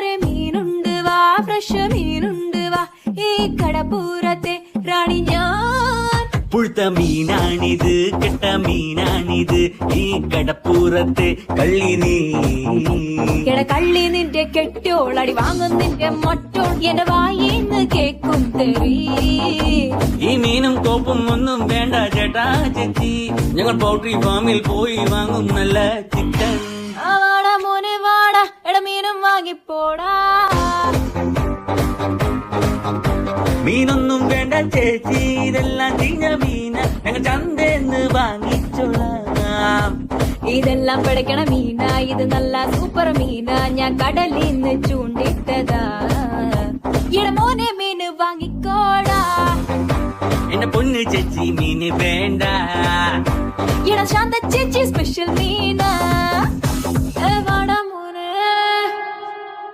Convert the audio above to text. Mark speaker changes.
Speaker 1: കൂട്ടുകാരെ മീനുണ്ട് വാ, ഫ്രഷ് മീനുണ്ട് വാ, ഈ കടപ്പൂരത്തെ റാണി ഞാൻ.
Speaker 2: പുഴുത്ത മീനാണിത്, കെട്ട മീനാണിത്, ഈ കടപ്പൂരത്തെ കള്ളി നീ.
Speaker 1: കള്ളി നിന്റെ കെട്ടോളടി വാങ്ങും നിന്റെ മൊട്ടോൾ, എന്റെ വായിന്ന് കേക്കും തെറി.
Speaker 2: ഈ മീനും കോപ്പും ഒന്നും വേണ്ട ചേട്ടാ ചേച്ചി, ഞങ്ങൾ പൗൾട്രി ഫാമിൽ പോയി വാങ്ങും നല്ല ചിക്കൻ.
Speaker 1: വാടാ മോനെ വാടാ, മീനും വാങ്ങിപ്പോടാ.
Speaker 2: മീനൊന്നും വേണ്ട ചേച്ചി, ഇതെല്ലാം ചീഞ്ഞ മീന, ഞങ്ങൾ ചന്തേന്ന് വാങ്ങിച്ചോളാം.
Speaker 1: ഇതെല്ലാം പിടയ്ക്കണ മീന, ഇത് നല്ല സൂപ്പർ മീന, ഞാൻ കടലിന്ന് ചൂണ്ടിട്ടതാ. മോനെ മീന് വാങ്ങിക്കോടാ.
Speaker 2: എന്റെ പൊന്ന് ചേച്ചി മീന് വേണ്ട.
Speaker 1: ശാന്ത ചേച്ചി സ്പെഷ്യൽ മീന.